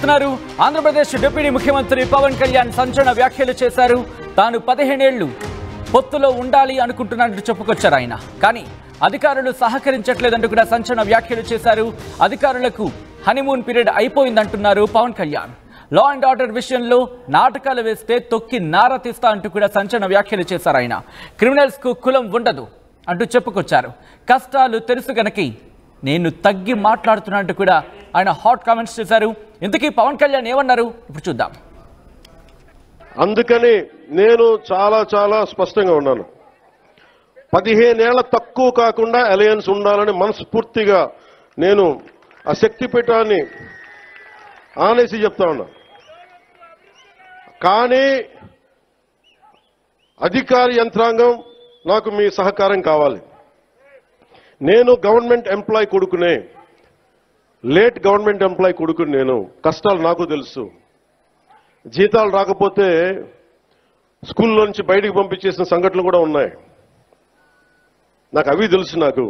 చూస్తున్నారు. ఆంధ్రప్రదేశ్ డిప్యూటీ ముఖ్యమంత్రి పవన్ కళ్యాణ్ సంచలన వ్యాఖ్యలు చేశారు. తాను 15 ఏళ్లు పొత్తులో ఉండాలి అనుకుంటున్నట్టు చెప్పుకొచ్చారు ఆయన. కానీ అధికారులు సహకరించట్లేదంటూ కూడా సంచలన వ్యాఖ్యలు చేశారు. అధికారులకు హనీమూన్ పీరియడ్ అయిపోయిందంటున్నారు Pawan Kalyan. Law and order విషయంలో నాటకాలు వేస్తే తొక్కి నార తీస్తా అంటూ కూడా సంచలన వ్యాఖ్యలు చేశారు ఆయన. క్రిమినల్స్ కు కులం ఉండదు అంటూ చెప్పుకొచ్చారు. కష్టాలు తెలుసు గనక నేను తగ్గి మాట్లాడుతున్నట్టు కూడా ఆయన హాట్ కామెంట్స్ చేశారు. ఇంతకీ పవన్ కళ్యాణ్ ఏమన్నారు ఇప్పుడు చూద్దాం. అందుకని నేను చాలా స్పష్టంగా ఉన్నాను. 15 ఏళ్ల తక్కువ కాకుండా అలయన్స్ ఉండాలని మనస్ఫూర్తిగా నేను ఆ శక్తిపీఠాన్ని ఆనేసి చెప్తా ఉన్నా. కానీ అధికార యంత్రాంగం నాకు మీ సహకారం కావాలి. నేను గవర్నమెంట్ ఎంప్లాయ్ కొడుకునే, లేట్ గవర్నమెంట్ ఎంప్లాయ్ కొడుకుని. నేను కష్టాలు నాకు తెలుసు. జీతాలు రాకపోతే స్కూల్లో నుంచి బయటికి పంపించేసిన సంఘటనలు కూడా ఉన్నాయి. నాకు అవి తెలుసు. నాకు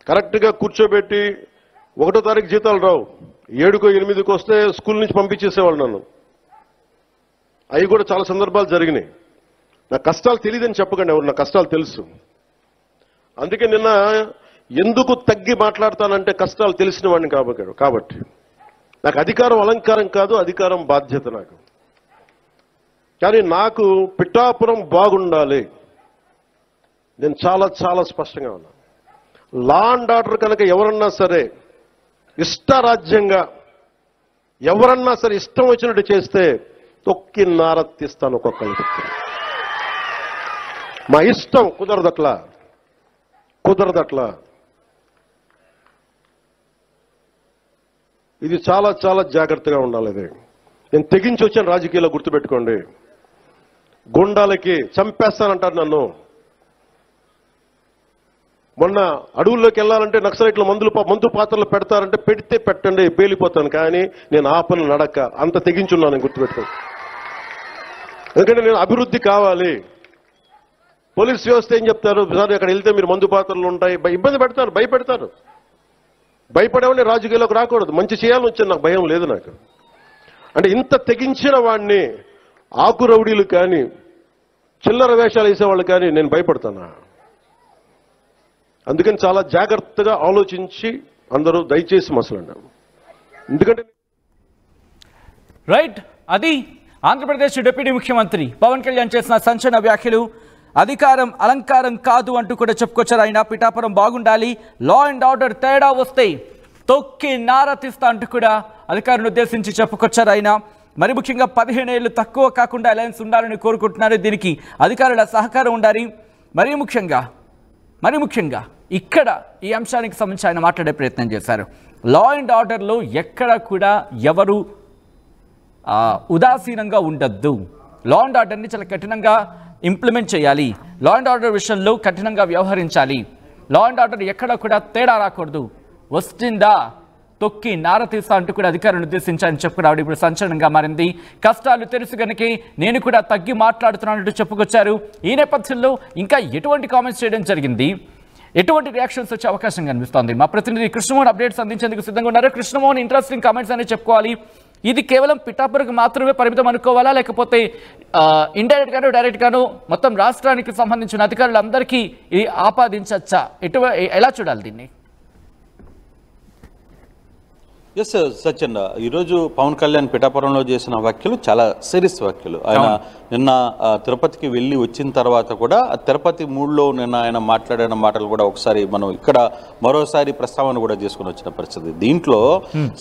కరెక్ట్గా కూర్చోబెట్టి 1వ తారీఖు జీతాలు రావు, 7కో 8కో వస్తే స్కూల్ నుంచి పంపించేసేవాళ్ళు నన్ను. అవి కూడా చాలా సందర్భాలు జరిగినాయి. నా కష్టాలు తెలియదని చెప్పకండి ఎవరు, నా కష్టాలు తెలుసు. అందుకే నిన్న ఎందుకు తగ్గి మాట్లాడతానంటే కష్టాలు తెలిసిన వాడిని కాబట్టి. నాకు అధికారం అలంకారం కాదు, అధికారం బాధ్యత నాకు. కానీ నాకు పిఠాపురం బాగుండాలి. నేను చాలా స్పష్టంగా ఉన్నా. లా అండ్ ఆర్డర్ కనుక ఎవరన్నా సరే ఇష్టరాజ్యంగా ఎవరన్నా సరే ఇష్టం వచ్చినట్టు చేస్తే తొక్కి నారత్తిస్తాను. ఒక్కొక్కరికి మా ఇష్టం కుదరదట్లా. ఇది చాలా జాగ్రత్తగా ఉండాలి. ఇది నేను తెగించి వచ్చాను రాజకీయాల్లో, గుర్తుపెట్టుకోండి. గుండాలకి చంపేస్తానంటారు నన్ను. మొన్న అడవుల్లోకి వెళ్ళాలంటే నక్సలైట్లు మందు పాత్రలు పెడతారంటే పెడితే పెట్టండి, పేలిపోతాను. కానీ నేను ఆపను నడక. అంత తెగించున్నాను, గుర్తుపెట్టుకోండి. ఎందుకంటే నేను అభివృద్ధి కావాలి. పోలీస్ వ్యవస్థ ఏం చెప్తారు, సార్ అక్కడ వెళ్తే మీరు మందు పాత్రలు ఉంటాయి, ఇబ్బంది పెడతారు, భయపెడతారు. భయపడేవాడిని రాజకీయాల్లోకి రాకూడదు. మంచి చేయాలని వచ్చాను, నాకు భయం లేదు. నాకు అంటే ఇంత తెగించిన వాడిని ఆకు రౌడీలు కానీ చిల్లర వేషాలు వేసేవాళ్ళు కానీ నేను భయపడతానా? అందుకని చాలా జాగ్రత్తగా ఆలోచించి అందరూ దయచేసి మసలండి. ఎందుకంటే రైట్, అది ఆంధ్రప్రదేశ్ డిప్యూటీ ముఖ్యమంత్రి పవన్ కళ్యాణ్ చేసిన సంచలన వ్యాఖ్యలు. అధికారం అలంకారం కాదు అంటూ కూడా చెప్పుకొచ్చారు ఆయన. పిఠాపురం బాగుండాలి, లా అండ్ ఆర్డర్ తేడా వస్తే తొక్కి నారతిస్తా అంటూ కూడా అధికారులను ఉద్దేశించి చెప్పుకొచ్చారు ఆయన. మరి ముఖ్యంగా 15 ఏళ్లు తక్కువ కాకుండా అలయన్స్ ఉండాలని కోరుకుంటున్నారు. దీనికి అధికారుల సహకారం ఉండాలి. మరీ ముఖ్యంగా ఇక్కడ ఈ అంశానికి సంబంధించి ఆయన మాట్లాడే ప్రయత్నం చేశారు. లా అండ్ ఆర్డర్లో ఎక్కడ కూడా ఎవరు ఉదాసీనంగా ఉండద్దు. లా అండ్ ఆర్డర్ని చాలా కఠినంగా ఇంప్లిమెంట్ చేయాలి. లా అండ్ ఆర్డర్ విషయంలో కఠినంగా వ్యవహరించాలి. లా అండ్ ఆర్డర్ ఎక్కడ కూడా తేడా రాకూడదు. వస్తుందా తొక్కి నారతీస్తా అంటూ కూడా అధికారులను ఉద్దేశించాలని చెప్పుకురావడం ఇప్పుడు సంచలనంగా మారింది. కష్టాలు తెలుసు కనుక నేను కూడా తగ్గి మాట్లాడుతున్నానంటూ చెప్పుకొచ్చారు. ఈ నేపథ్యంలో ఇంకా ఎటువంటి కామెంట్స్ చేయడం జరిగింది, ఎటువంటి రియాక్షన్స్ వచ్చే అవకాశం కనిపిస్తోంది? మా ప్రతినిధి కృష్ణమోహన్ అప్డేట్స్ అందించేందుకు సిద్ధంగా ఉన్నారు. కృష్ణమోహన్, ఇంట్రెస్టింగ్ కామెంట్స్ అని చెప్పుకోవాలి. ఇది కేవలం పిఠాపురంకు మాత్రమే పరిమితం అనుకోవాలా, లేకపోతే ఇండైరెక్ట్ గాను డైరెక్ట్ గాను మొత్తం రాష్ట్రానికి సంబంధించిన అధికారులందరికీ ఇది ఆపాదించచ్చా? ఎలా చూడాలి దీన్ని? ఎస్ సచిన్, ఈరోజు పవన్ కళ్యాణ్ పిఠాపురంలో చేసిన వ్యాఖ్యలు చాలా సీరియస్ వ్యాఖ్యలు. ఆయన నిన్న తిరుపతికి వెళ్ళి వచ్చిన తర్వాత కూడా తిరుపతి మూడ్లో నిన్న ఆయన మాట్లాడిన మాటలు కూడా ఒకసారి మనం ఇక్కడ మరోసారి ప్రస్తావన కూడా చేసుకుని వచ్చిన పరిస్థితి. దీంట్లో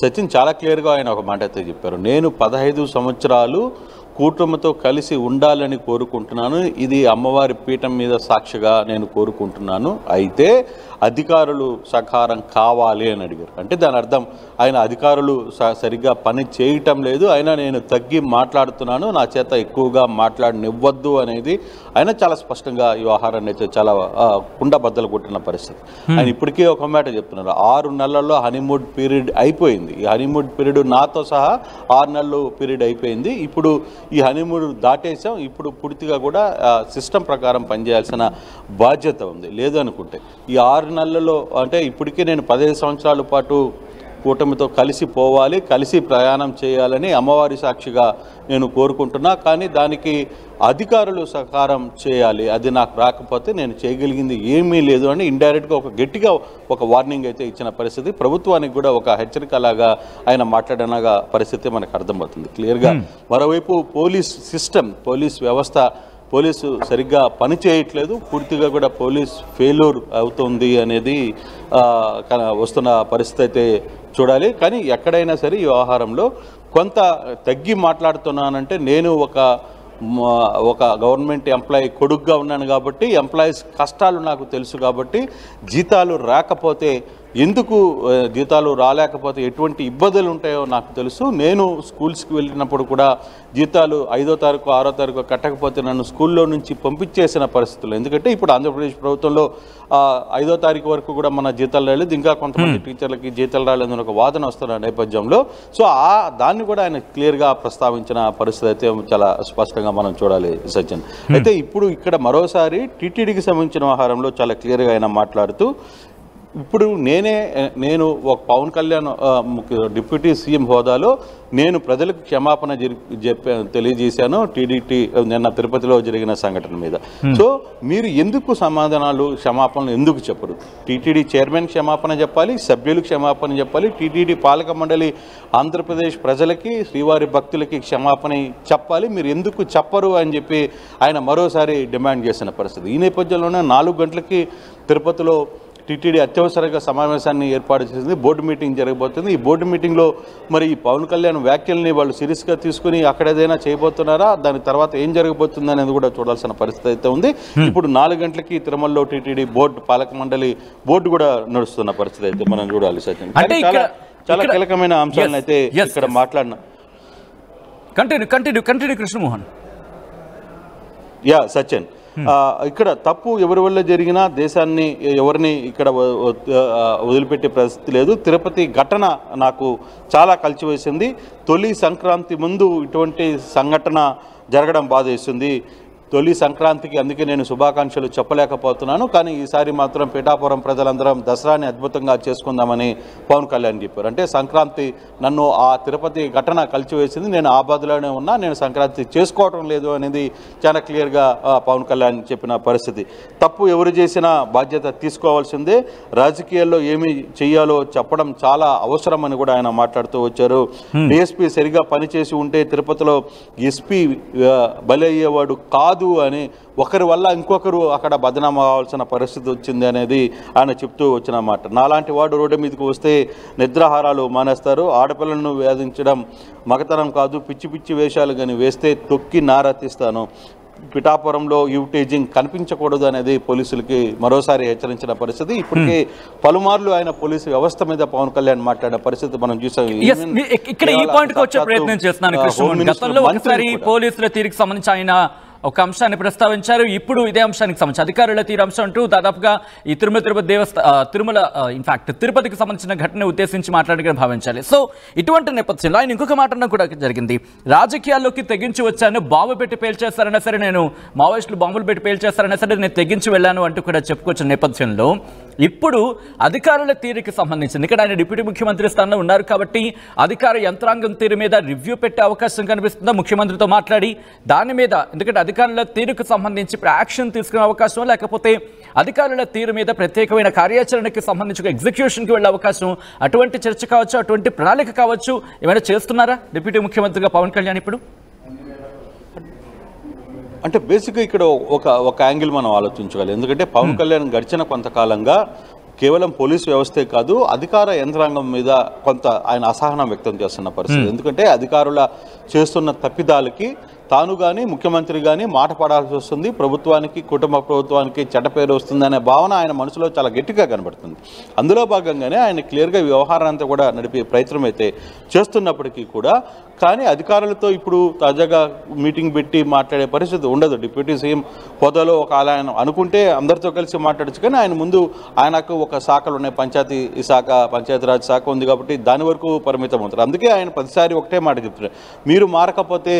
సచిన్ చాలా క్లియర్గా ఆయన ఒక మాట అయితే చెప్పారు. నేను 15 సంవత్సరాలు కూటమితో కలిసి ఉండాలని కోరుకుంటున్నాను. ఇది అమ్మవారి పీఠం మీద సాక్షిగా నేను కోరుకుంటున్నాను. అయితే అధికారులు సహకారం కావాలి అని అడిగారు. అంటే దాని అర్థం ఆయన అధికారులు సరిగ్గా పని చేయటం లేదు, అయినా నేను తగ్గి మాట్లాడుతున్నాను, నా చేత ఎక్కువగా మాట్లాడనివ్వద్దు అనేది ఆయన చాలా స్పష్టంగా ఈ వ్యవహారాన్ని అయితే చాలా కుండబద్దలు కొట్టిన పరిస్థితి. ఆయన ఇప్పటికీ ఒక మాట చెప్తున్నారు. 6 నెలల్లో హనీమూన్ పీరియడ్ అయిపోయింది. ఈ హనీమూన్ పీరియడ్ నాతో సహా 6 నెలలు పీరియడ్ అయిపోయింది. ఇప్పుడు ఈ హనీమూన్ దాటేసాం. ఇప్పుడు పూర్తిగా కూడా సిస్టమ్ ప్రకారం పనిచేయాల్సిన బాధ్యత ఉంది. లేదు అనుకుంటే ఈ 6 నెలల్లో అంటే ఇప్పటికే నేను 15 సంవత్సరాల పాటు కూటమితో కలిసి పోవాలి, కలిసి ప్రయాణం చేయాలని అమ్మవారి సాక్షిగా నేను కోరుకుంటున్నా. కానీ దానికి అధికారులు సహకారం చేయాలి. అది నాకు రాకపోతే నేను చేయగలిగింది ఏమీ లేదు అని ఇండైరెక్ట్గా ఒక గట్టిగా ఒక వార్నింగ్ అయితే ఇచ్చిన పరిస్థితి, ప్రభుత్వానికి కూడా ఒక హెచ్చరికలాగా ఆయన మాట్లాడినగా పరిస్థితి మనకు అర్థమవుతుంది క్లియర్గా. మరోవైపు పోలీస్ సిస్టమ్, పోలీస్ వ్యవస్థ, పోలీసు సరిగ్గా పని చేయట్లేదు, పూర్తిగా కూడా పోలీస్ ఫెయిల్యూర్ అవుతుంది అనేది వస్తున్న పరిస్థితి అయితే చూడాలి. కానీ ఎక్కడైనా సరే ఈ వ్యవహారంలో కొంత తగ్గి మాట్లాడుతున్నానంటే నేను ఒక గవర్నమెంట్ ఎంప్లాయీ కొడుకుగా ఉన్నాను కాబట్టి, ఎంప్లాయీస్ కష్టాలు నాకు తెలుసు కాబట్టి, జీతాలు రాకపోతే ఎందుకు జీతాలు రాలేకపోతే ఎటువంటి ఇబ్బందులు ఉంటాయో నాకు తెలుసు. నేను స్కూల్స్కి వెళ్ళినప్పుడు కూడా జీతాలు 5వ తారీఖు 6వ తారీఖు కట్టకపోతే నన్ను స్కూల్లో నుంచి పంపించేసిన పరిస్థితులు. ఎందుకంటే ఇప్పుడు ఆంధ్రప్రదేశ్ ప్రభుత్వంలో 5వ తారీఖు వరకు కూడా మన జీతాలు రాలేదు, ఇంకా కొంతమంది టీచర్లకి జీతాలు రాలేదని ఒక వాదన వస్తున్న నేపథ్యంలో సో దాన్ని కూడా ఆయన క్లియర్గా ప్రస్తావించిన పరిస్థితి అయితే చాలా స్పష్టంగా మనం చూడాలి సచిన్. అయితే ఇప్పుడు ఇక్కడ మరోసారి టీటీడీకి సంబంధించిన వ్యవహారంలో చాలా క్లియర్గా ఆయన మాట్లాడుతూ, ఇప్పుడు నేను ఒక పవన్ కళ్యాణ్ డిప్యూటీ సీఎం హోదాలో నేను ప్రజలకు క్షమాపణ తెలియజేశాను టీడీటీ నిన్న తిరుపతిలో జరిగిన సంఘటన మీద. సో మీరు ఎందుకు క్షమాపణలు ఎందుకు చెప్పరు? టీటీడీ చైర్మన్ క్షమాపణ చెప్పాలి, సభ్యులు క్షమాపణ చెప్పాలి, టీటీడీ పాలక మండలి ఆంధ్రప్రదేశ్ ప్రజలకి, శ్రీవారి భక్తులకి క్షమాపణ చెప్పాలి, మీరు ఎందుకు చెప్పరు అని చెప్పి ఆయన మరోసారి డిమాండ్ చేసిన పరిస్థితి. ఈ నేపథ్యంలోనే 4 గంటలకి తిరుపతిలో టీటీడీ అత్యవసరంగా సమావేశాన్ని ఏర్పాటు చేసింది, బోర్డు మీటింగ్ జరగబోతుంది. ఈ బోర్డు మీటింగ్లో మరి పవన్ కళ్యాణ్ వ్యాఖ్యల్ని వాళ్ళు సీరియస్గా తీసుకుని అక్కడ ఏదైనా చేయబోతున్నారా, దాని తర్వాత ఏం జరగబోతుంది అనేది కూడా చూడాల్సిన పరిస్థితి అయితే ఉంది. ఇప్పుడు 4 గంటలకి తిరుమలలో టీటీడీ బోర్డు పాలక మండలి బోర్డు కూడా నడుస్తున్న పరిస్థితి అయితే మనం చూడాలి సచిన్. చాలా కీలకమైన అంశాలను అయితే ఇక్కడ మాట్లాడిన కంటిన్యూ కృష్ణమోహన్. సచిన్, ఇక్కడ తప్పు ఎవరి వల్ల జరిగినా దేశాన్ని ఎవరిని ఇక్కడ వదిలిపెట్టే పరిస్థితి లేదు. తిరుపతి ఘటన నాకు చాలా కలిసివేసింది. తొలి సంక్రాంతి ముందు ఇటువంటి సంఘటన జరగడం బాధేస్తుంది. తొలి సంక్రాంతికి అందుకే నేను శుభాకాంక్షలు చెప్పలేకపోతున్నాను. కానీ ఈసారి మాత్రం పిఠాపురం ప్రజలందరం దసరాని అద్భుతంగా చేసుకుందామని పవన్ కళ్యాణ్ చెప్పారు. అంటే సంక్రాంతి నన్ను ఆ తిరుపతి ఘటన కలిసివేసింది, నేను ఆ బాధలోనే ఉన్నా, నేను సంక్రాంతి చేసుకోవటం లేదు అనేది చాలా క్లియర్గా పవన్ కళ్యాణ్ చెప్పిన పరిస్థితి. తప్పు ఎవరు చేసినా బాధ్యత తీసుకోవాల్సిందే, రాజకీయాల్లో ఏమి చెయ్యాలో చెప్పడం చాలా అవసరం అని కూడా ఆయన మాట్లాడుతూ వచ్చారు. డిఎస్పీ సరిగా పనిచేసి ఉంటే తిరుపతిలో ఎస్పీ బలయ్యేవాడు కాదు అని ఒకరి వల్ల ఇంకొకరు అక్కడ బదనాం అవ్వాల్సిన పరిస్థితి వచ్చింది అనేది ఆయన చెప్తూ వచ్చిన మాట. నాలాంటి వాడు రోడ్డు మీదకి వస్తే నిద్రాహారాలు మానేస్తారు, ఆడపిల్లలను వేధించడం మగతనం కాదు, పిచ్చి పిచ్చి వేషాలు కానీ వేస్తే తొక్కి నారతిస్తాను, పిఠాపురంలో యూటేజింగ్ కనిపించకూడదు అనేది పోలీసులకి మరోసారి హెచ్చరించిన పరిస్థితి. ఇప్పటికే పలుమార్లు ఆయన పోలీసు వ్యవస్థ మీద పవన్ కళ్యాణ్ మాట్లాడిన పరిస్థితి మనం చూసాం. ఇక్కడ ఈ పాయింట్ కి వచ్చే ప్రయత్నం చేస్తున్నాను కృష్ణ. గతంలో ఒకసారి పోలీసుల తీరుకి సంబంధించి ఆయన ఒక అంశాన్ని ప్రస్తావించారు. ఇప్పుడు ఇదే అంశానికి సంబంధించి అధికారుల తీరు అంశం అంటూ దాదాపుగా ఈ తిరుపతికి సంబంధించిన ఘటన ఉద్దేశించి మాట్లాడగా భావించాలి. సో ఇటువంటి నేపథ్యంలో ఆయన ఇంకొక మాట కూడా జరిగింది. రాజకీయాల్లోకి తెగించి వచ్చాను, బాంబు పెట్టి పేల్చేస్తారన్నా సరే, నేను మావోయిస్టులు బాంబులు పెట్టి పేల్చేస్తారన్నా సరే నేను తెగించి వెళ్ళాను అంటూ కూడా చెప్పుకొచ్చిన నేపథ్యంలో ఇప్పుడు అధికారుల తీరుకి సంబంధించింది, ఇక్కడ ఆయన డిప్యూటీ ముఖ్యమంత్రి స్థానంలో ఉన్నారు కాబట్టి అధికార యంత్రాంగం తీరు మీద రివ్యూ పెట్టే అవకాశం కనిపిస్తుందా ముఖ్యమంత్రితో మాట్లాడి దాని మీద? ఎందుకంటే అధికారుల తీరుకు సంబంధించి యాక్షన్ తీసుకునే అవకాశం, లేకపోతే అధికారుల తీరు మీద ప్రత్యేకమైన కార్యాచరణకి సంబంధించి ఎగ్జిక్యూషన్కి వెళ్ళే అవకాశం, అటువంటి చర్చ కావచ్చు, అటువంటి ప్రణాళిక కావచ్చు, ఏమైనా చేస్తున్నారా డిప్యూటీ ముఖ్యమంత్రిగా పవన్ కళ్యాణ్ ఇప్పుడు? అంటే బేసిక్గా ఇక్కడ ఒక యాంగిల్ మనం ఆలోచించగలం. ఎందుకంటే పవన్ కళ్యాణ్ గడిచిన కొంతకాలంగా కేవలం పోలీసు వ్యవస్థే కాదు, అధికార యంత్రాంగం మీద కొంత ఆయన అసహనం వ్యక్తం చేస్తున్న పరిస్థితి. ఎందుకంటే అధికారుల చేస్తున్న తప్పిదాలకి తాను కానీ ముఖ్యమంత్రి కానీ మాట పడాల్సి వస్తుంది, ప్రభుత్వానికి, కుటుంబ ప్రభుత్వానికి చెడ్డ పేరు వస్తుందనే భావన ఆయన మనసులో చాలా గట్టిగా కనబడుతుంది. అందులో భాగంగానే ఆయన క్లియర్గా వ్యవహారాన్ని కూడా నడిపే ప్రయత్నం అయితే చేస్తున్నప్పటికీ కూడా కానీ అధికారులతో ఇప్పుడు తాజాగా మీటింగ్ పెట్టి మాట్లాడే పరిస్థితి ఉండదు. డిప్యూటీ సీఎం హోదాలో ఒక ఆయన అనుకుంటే అందరితో కలిసి మాట్లాడచ్చు, కానీ ఆయన ముందు ఆయనకు ఒక శాఖలు ఉన్నాయి, పంచాయతీ శాఖ, పంచాయతీరాజ్ శాఖ ఉంది కాబట్టి దాని వరకు పరిమితం అవుతారు. అందుకే ఆయన ప్రతిసారి ఒకటే మాట చెప్తున్నారు, మీరు మారకపోతే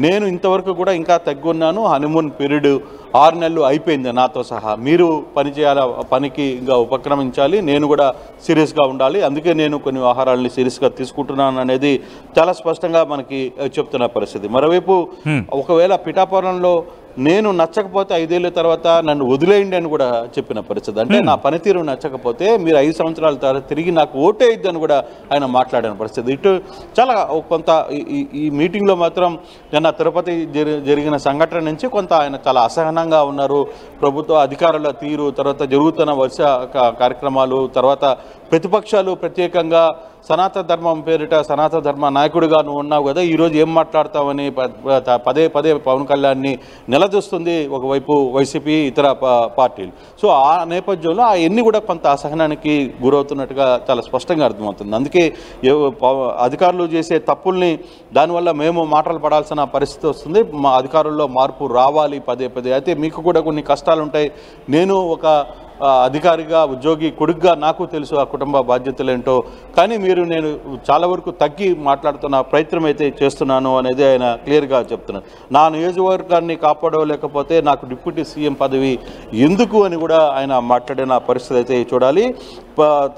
నేను ఇంతవరకు కూడా ఇంకా తగ్గి ఉన్నాను. హనీమూన్ పీరియడ్ 6 నెలలు అయిపోయింది నాతో సహా. మీరు పని చేయాలి, పనికి ఇంకా ఉపక్రమించాలి, నేను కూడా సీరియస్గా ఉండాలి, అందుకే నేను కొన్ని ఆహారాలని సీరియస్గా తీసుకుంటున్నాను అనేది చాలా స్పష్టంగా మనకి చెప్తున్న పరిస్థితి. మరోవైపు ఒకవేళ పిఠాపురంలో నేను నచ్చకపోతే 5 ఏళ్ళ తర్వాత నన్ను వదిలేయండి అని కూడా చెప్పిన పరిస్థితి. అంటే నా పనితీరు నచ్చకపోతే మీరు 5 సంవత్సరాల తర్వాత తిరిగి నాకు ఓటే ఇద్దని కూడా ఆయన మాట్లాడిన పరిస్థితి. ఇటు చాలా కొంత ఈ మీటింగ్లో మాత్రం నిన్న తిరుపతి జరిగిన సంఘటన నుంచి కొంత ఆయన చాలా అసహనంగా ఉన్నారు. ప్రభుత్వ అధికారుల తీరు, తర్వాత జరుగుతున్న వర్ష కార్యక్రమాలు, తర్వాత ప్రతిపక్షాలు ప్రత్యేకంగా సనాతన ధర్మం పేరిట సనాతన ధర్మ నాయకుడిగా నువ్వు ఉన్నావు కదా, ఈరోజు ఏం మాట్లాడతావని పదే పదే పవన్ కళ్యాణ్ని నిలదీస్తుంది ఒకవైపు వైసీపీ, ఇతర పార్టీలు. సో ఆ నేపథ్యంలో అవన్నీ కూడా కొంత అసహనానికి గురవుతున్నట్టుగా చాలా స్పష్టంగా అర్థమవుతుంది. అందుకే అధికారులు చేసే తప్పుల్ని దానివల్ల మేము మాటలు పడాల్సిన పరిస్థితి వస్తుంది. మా అధికారుల్లో మార్పు రావాలి పదే పదే. అయితే మీకు కూడా కొన్ని కష్టాలు ఉంటాయి. నేను ఒక అధికారిగా, ఉద్యోగి, కొడుకుగా నాకు తెలుసు ఆ కుటుంబ బాధ్యతలు ఏంటో. కానీ నేను చాలా వరకు తగ్గి మాట్లాడుతున్న ప్రయత్నం అయితే చేస్తున్నాను అనేది ఆయన క్లియర్గా చెప్తున్నారు. నా నియోజకవర్గాన్ని కాపాడలేకపోతే నాకు డిప్యూటీ సీఎం పదవి ఎందుకు అని కూడా ఆయన మాట్లాడిన పరిస్థితి అయితే చూడాలి.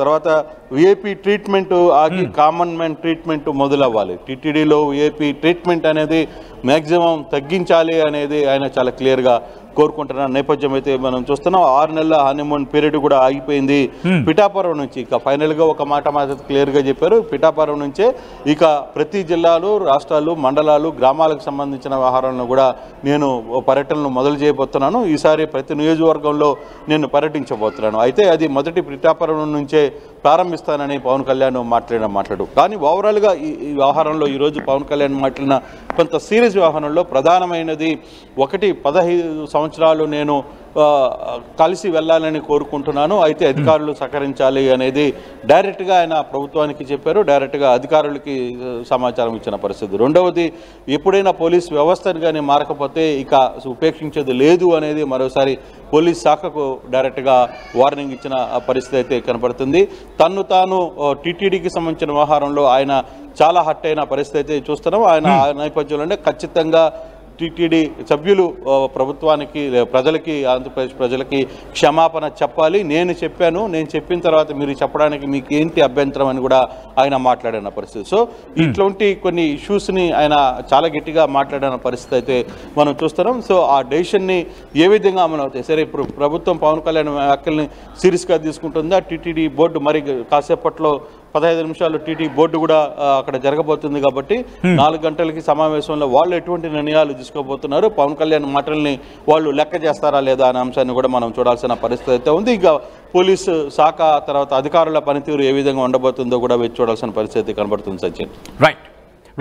తర్వాత విఐపి ట్రీట్మెంట్ ఆగి కామన్ మ్యాన్ ట్రీట్మెంట్ మొదలవ్వాలి. టీటీడీలో విఐపి ట్రీట్మెంట్ అనేది మ్యాక్సిమం తగ్గించాలి అనేది ఆయన చాలా క్లియర్గా కోరుకుంటున్న నేపథ్యం అయితే మనం చూస్తున్నాం. 6 నెలల హనీమూన్ పీరియడ్ కూడా ఆగిపోయింది. పిఠాపురం నుంచి ఇక ఫైనల్గా ఒక మాట క్లియర్గా చెప్పారు. పిఠాపురం నుంచే ఇక ప్రతి జిల్లాలు, రాష్ట్రాలు, మండలాలు, గ్రామాలకు సంబంధించిన వ్యవహారాలను కూడా నేను పర్యటనలు మొదలు చేయబోతున్నాను. ఈసారి ప్రతి నియోజకవర్గంలో నేను పర్యటించబోతున్నాను. అయితే అది మొదటి పిఠాపురం నుంచే ప్రారంభిస్తానని పవన్ కళ్యాణ్ మాట్లాడు. కానీ ఓవరాల్గా ఈ వ్యవహారంలో ఈరోజు పవన్ కళ్యాణ్ మాట్లాడిన కొంత సీరియస్ వ్యవహారంలో ప్రధానమైనది ఒకటి, 15 సంవత్సరాలు నేను కలిసి వెళ్ళాలని కోరుకుంటున్నాను, అయితే అధికారులు సహకరించాలి అనేది డైరెక్ట్గా ఆయన ప్రభుత్వానికి చెప్పారు, డైరెక్ట్గా అధికారులకి సమాచారం ఇచ్చిన పరిస్థితి. రెండవది, ఎప్పుడైనా పోలీస్ వ్యవస్థను కానీ మారకపోతే ఇక ఉపేక్షించేది లేదు అనేది మరోసారి పోలీస్ శాఖకు డైరెక్ట్గా వార్నింగ్ ఇచ్చిన పరిస్థితి అయితే కనపడుతుంది. తను తాను టీటీడీకి సంబంధించిన వ్యవహారంలో ఆయన చాలా హర్ట్ అయిన పరిస్థితి అయితే చూస్తున్నాం. ఆయన ఆ నేపథ్యంలోనే ఖచ్చితంగా టీటీడీ సభ్యులు ప్రభుత్వానికి, ప్రజలకి, ఆంధ్రప్రదేశ్ ప్రజలకి క్షమాపణ చెప్పాలి. నేను చెప్పిన తర్వాత మీరు చెప్పడానికి మీకు ఏంటి అభ్యంతరం అని కూడా ఆయన మాట్లాడిన పరిస్థితి. సో ఇట్లాంటి కొన్ని ఇష్యూస్ని ఆయన చాలా గట్టిగా మాట్లాడిన పరిస్థితి అయితే మనం చూస్తున్నాం. సో ఆ డెసిషన్ని ఏ విధంగా అమలు అవుతాయి? సరే, ఇప్పుడు ప్రభుత్వం పవన్ కళ్యాణ్ వ్యాఖ్యల్ని సీరియస్గా తీసుకుంటుందా? టీటీడీ బోర్డు మరి కాసేపట్లో 15 నిమిషాలు టీటీ బోర్డు కూడా అక్కడ జరగబోతుంది కాబట్టి 4 గంటలకి సమావేశంలో వాళ్ళు ఎటువంటి నిర్ణయాలు తీసుకోబోతున్నారు, పవన్ కళ్యాణ్ మాటల్ని వాళ్ళు లెక్క చేస్తారా లేదా అనే అంశాన్ని కూడా మనం చూడాల్సిన పరిస్థితి అయితే ఉంది. ఇక పోలీసు శాఖ తర్వాత అధికారుల పనితీరు ఏ విధంగా ఉండబోతుందో కూడా వేచి చూడాల్సిన పరిస్థితి కనబడుతుంది. సచిన్.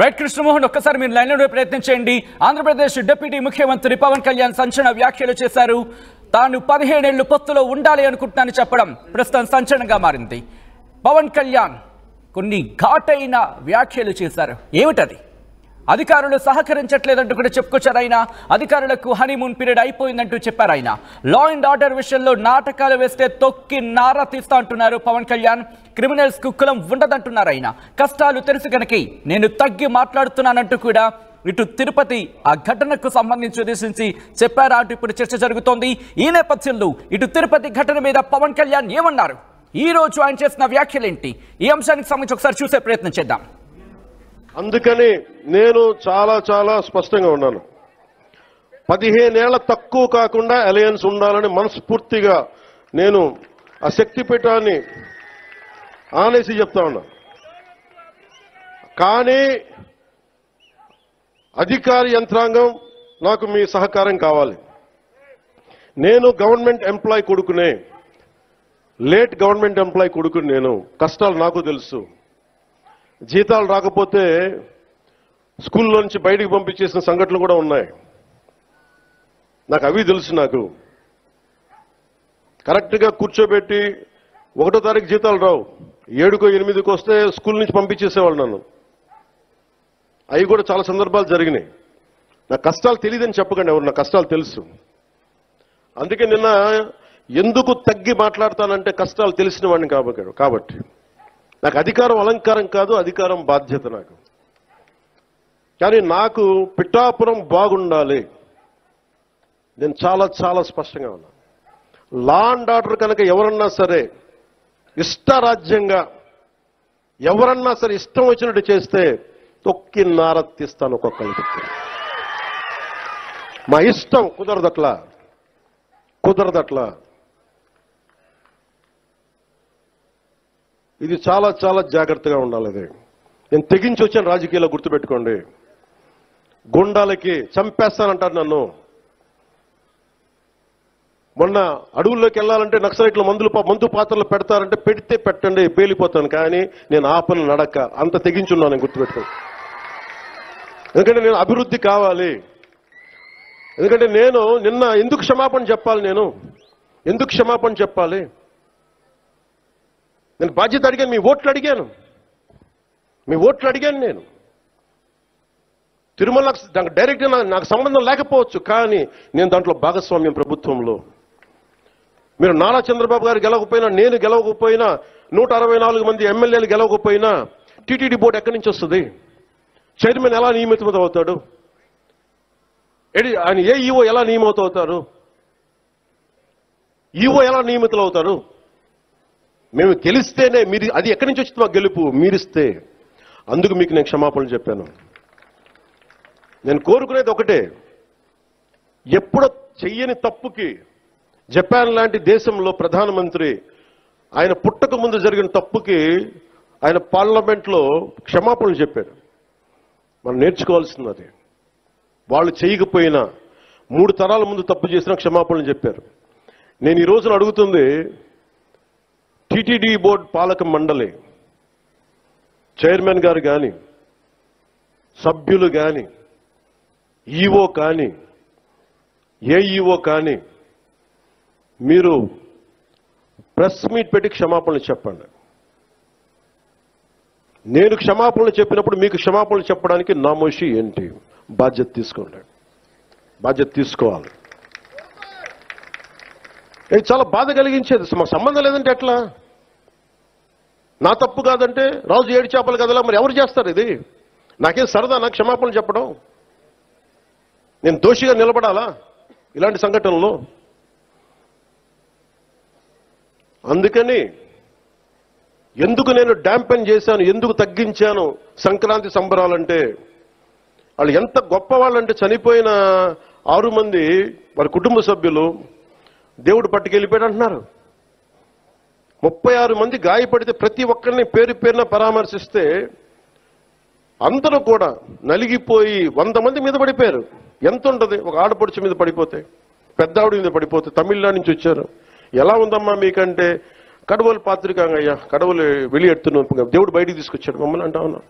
రైట్ కృష్ణమోహన్, ఒక్కసారి మీరు లైన్లో ప్రయత్నం చేయండి. ఆంధ్రప్రదేశ్ డిప్యూటీ ముఖ్యమంత్రి పవన్ కళ్యాణ్ సంచలన వ్యాఖ్యలు చేశారు. తాను 15 ఏళ్లు పొత్తులో ఉండాలి అనుకుంటున్నానని చెప్పడం ప్రస్తుతం సంచలనంగా మారింది. పవన్ కళ్యాణ్ కొన్ని ఘాటైన వ్యాఖ్యలు చేశారు. ఏమిటది? అధికారులు సహకరించట్లేదంటూ కూడా చెప్పుకొచ్చారు ఆయన. అధికారులకు హనీమూన్ పీరియడ్ అయిపోయిందంటూ చెప్పారు ఆయన. లా అండ్ ఆర్డర్ విషయంలో నాటకాలు వేస్తే తొక్కి నారా తీస్తా అంటున్నారు పవన్ కళ్యాణ్. క్రిమినల్స్ కు కులం ఉండదంటున్నారు ఆయన. కష్టాలు తెలుసు కనుక నేను తగ్గి మాట్లాడుతున్నానంటూ కూడా ఇటు తిరుపతి ఆ ఘటనకు సంబంధించి ఉద్దేశించి చెప్పారా అంటూ ఇప్పుడు చర్చ జరుగుతోంది. ఈ నేపథ్యంలో ఇటు తిరుపతి ఘటన మీద పవన్ కళ్యాణ్ ఏమన్నారు, ఈ రోజు ఆయన చేసిన వ్యాఖ్యలేంటి, ఈ అంశానికి సంబంధించి ఒకసారి చూసే ప్రయత్నం చేద్దాం. అందుకని నేను చాలా స్పష్టంగా ఉన్నాను. 15 ఏళ్ల తక్కువ కాకుండా అలయన్స్ ఉండాలని మనస్ఫూర్తిగా నేను ఆ శక్తిపీఠాన్ని ఆనేసి చెప్తా ఉన్నా. కానీ అధికార యంత్రాంగం నాకు మీ సహకారం కావాలి. నేను గవర్నమెంట్ ఎంప్లాయ్ కొడుకునే, లేట్ గవర్నమెంట్ ఎంప్లాయ్ కొడుకుని. నేను కష్టాలు నాకు తెలుసు. జీతాలు రాకపోతే స్కూల్లో నుంచి బయటికి పంపించేసిన సంఘటనలు కూడా ఉన్నాయి. నాకు అవి తెలుసు. నాకు కరెక్ట్గా కూర్చోబెట్టి 1వ తారీఖు జీతాలు రావు, 7కో 8కో వస్తే స్కూల్ నుంచి పంపించేసేవాళ్ళు నన్ను. అవి కూడా చాలా సందర్భాలు జరిగినాయి. నా కష్టాలు తెలియదని చెప్పకండి ఎవరు, నా కష్టాలు తెలుసు. అందుకే నిన్న ఎందుకు తగ్గి మాట్లాడతానంటే కష్టాలు తెలిసిన వాడిని కాబట్టి. నాకు అధికారం అలంకారం కాదు, అధికారం బాధ్యత. నాకు కానీ నాకు పిఠాపురం బాగుండాలి. నేను చాలా చాలా స్పష్టంగా ఉన్నాను. లా అండ్ ఆర్డర్ కనుక ఎవరన్నా సరే ఇష్టరాజ్యంగా ఎవరన్నా సరే ఇష్టం వచ్చినట్టు చేస్తే తొక్కి నారత్తిస్తాను ఒక్కొక్కరికి. మా ఇష్టం కుదరదట్లా. ఇది చాలా చాలా జాగ్రత్తగా ఉండాలి. ఇది నేను తెగించి వచ్చాను రాజకీయాల్లో, గుర్తుపెట్టుకోండి. గుండాలకి చంపేస్తానంటారు నన్ను. మొన్న అడవుల్లోకి వెళ్ళాలంటే నక్సలైట్లు మందు పాత్రలు పెడతారంటే పెడితే పెట్టండి, పేలిపోతాను. కానీ నేను ఆపను నడక. అంత తెగించున్నాను, నేను గుర్తుపెట్టుకోండి. ఎందుకంటే నేను అభివృద్ధి కావాలి. ఎందుకంటే నేను నిన్న ఎందుకు క్షమాపణ చెప్పాలి? ఎందుకు క్షమాపణ చెప్పాలి? నేను బాధ్యత అడిగాను, మీ ఓట్లు అడిగాను. నేను తిరుమల డైరెక్ట్గా నాకు సంబంధం లేకపోవచ్చు, కానీ నేను దాంట్లో భాగస్వామ్యం ప్రభుత్వంలో. మీరు నారా చంద్రబాబు గారు గెలవకపోయినా, నేను గెలవకపోయినా, 164 మంది ఎమ్మెల్యేలు గెలవకపోయినా టీటీడీ బోర్డు ఎక్కడి నుంచి వస్తుంది? చైర్మన్ ఎలా నియమితం అవుతాడు? ఆయన ఈఓ ఎలా నియమితవుతారు? ఈఓ ఎలా నియమితులు అవుతారు? మేము గెలిస్తేనే మీరు, అది ఎక్కడి నుంచి వచ్చింది మా గెలుపు? మీరిస్తే. అందుకు మీకు నేను క్షమాపణలు చెప్పాను. నేను కోరుకునేది ఒకటే, ఎప్పుడో చెయ్యని తప్పుకి జపాన్ లాంటి దేశంలో ప్రధానమంత్రి ఆయన పుట్టక ముందు జరిగిన తప్పుకి ఆయన పార్లమెంట్లో క్షమాపణలు చెప్పారు. మనం నేర్చుకోవాల్సింది అది. వాళ్ళు చేయకపోయినా 3 తరాల ముందు తప్పు చేసినా క్షమాపణలు చెప్పారు. నేను ఈ రోజున అడుగుతుంది, టీటీడీ బోర్డు పాలక మండలి చైర్మన్ గారు కానీ, సభ్యులు కానీ, ఈఓ కానీ, ఏఈఓ కానీ, మీరు ప్రెస్ మీట్ పెట్టి క్షమాపణలు చెప్పండి. నేను క్షమాపణలు చెప్పినప్పుడు మీకు క్షమాపణలు చెప్పడానికి నామోషి ఏంటి? బాధ్యత తీసుకోండి. బాధ్యత తీసుకోవాలి. ఇది చాలా బాధ కలిగించేది. మాకు సంబంధం లేదంటే ఎట్లా? నా తప్పు కాదంటే రాజు 7 చేపలు కదలా, మరి ఎవరు చేస్తారు ఇది? నాకేం సరదా నాకు క్షమాపణలు చెప్పడం? నేను దోషిగా నిలబడాలా ఇలాంటి సంఘటనలో? అందుకని ఎందుకు నేను డాంపెన్ చేశాను, ఎందుకు తగ్గించాను సంక్రాంతి సంబరాలంటే, వాళ్ళు ఎంత గొప్పవాళ్ళంటే చనిపోయిన 6 మంది వారి కుటుంబ సభ్యులు దేవుడు పట్టుకెళ్ళిపోయాడు అంటున్నారు. 36 మంది గాయపడితే ప్రతి ఒక్కరిని పేరు పేరున పరామర్శిస్తే అందరూ కూడా నలిగిపోయి 100 మంది మీద పడిపోయారు. ఎంత ఉంటుంది ఒక ఆడపడుచు మీద పడిపోతే, పెద్ద ఆవిడ మీద పడిపోతే? తమిళనాడు నుంచి వచ్చారు. ఎలా ఉందమ్మా మీకంటే, కడవలు పాత్రికాంగయ్యా, కడవలు వెళ్ళి దేవుడు బయటికి తీసుకొచ్చాడు మమ్మల్ని అంటా ఉన్నా.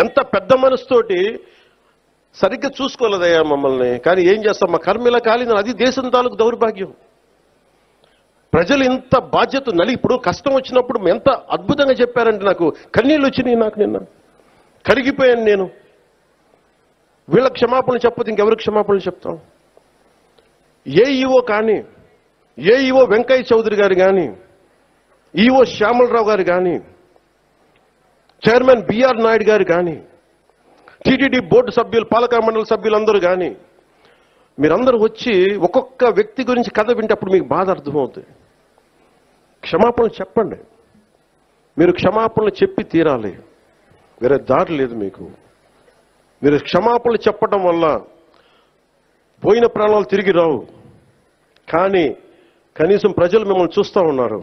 ఎంత పెద్ద మనసుతోటి సరిగ్గా చూసుకోలేదయ్యా మమ్మల్ని. కానీ ఏం చేస్తాం, మా కర్మిలా కాలిందని. అది దేశం తాలూకు దౌర్భాగ్యం. ప్రజలు ఇంత బాధ్యత ఇప్పుడు కష్టం వచ్చినప్పుడు ఎంత అద్భుతంగా చెప్పారంటే నాకు కన్నీళ్ళు వచ్చినాయి. నాకు నిన్న కరిగిపోయాను నేను. వీళ్ళ క్షమాపణలు చెప్పదు ఇంకెవరికి క్షమాపణలు చెప్తాం? ఏఈఓ కానీ, ఏఈఓ వెంకయ్య చౌదరి గారు కానీ, ఈఓ శ్యామలరావు గారు కానీ, చైర్మన్ బిఆర్ నాయుడు గారు కానీ, టీటీడీ బోర్డు సభ్యులు, పాలక మండలి సభ్యులందరూ కానీ, మీరందరూ వచ్చి ఒక్కొక్క వ్యక్తి గురించి కథ వింటప్పుడు మీకు బాధ అర్థమవుతుంది. క్షమాపణలు చెప్పండి. మీరు క్షమాపణలు చెప్పి తీరాలి. వేరే దారి లేదు మీకు. మీరు క్షమాపణలు చెప్పడం వల్ల పోయిన ప్రాణాలు తిరిగి రావు. కానీ కనీసం ప్రజలు మిమ్మల్ని చూస్తూ ఉన్నారు.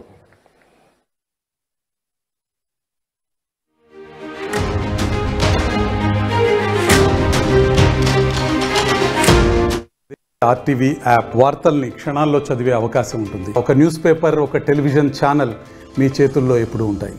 ఆర్టీవీ యాప్ వార్తల్ని క్షణాల్లో చదివే అవకాశం ఉంటుంది. ఒక న్యూస్ పేపర్, ఒక టెలివిజన్ ఛానల్ మీ చేతుల్లో ఎప్పుడూ ఉంటాయి.